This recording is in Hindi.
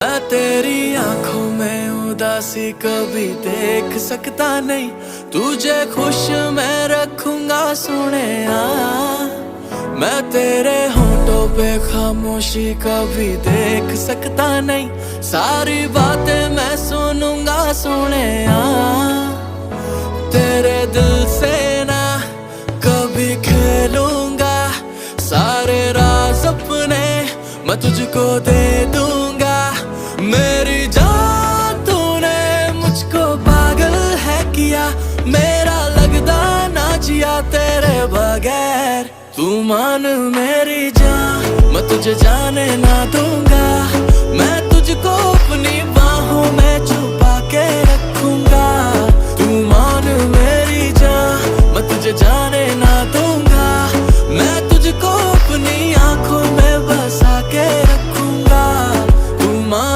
मैं तेरी आंखों में उदासी कभी देख सकता नहीं, तुझे खुश मैं रखूंगा सोनिया। मैं तेरे होठों पे खामोशी कभी देख सकता नहीं, सारी बातें मैं सुनूंगा सोनिया। तेरे दिल से ना कभी खेलूंगा, सारे राज अपने मैं तुझको दे दूंगा। मेरी जान तूने मुझको पागल है किया, मेरा लगदा ना जिया तेरे बगैर। तू मान मेरी जान, मैं तुझे जाने ना दूंगा।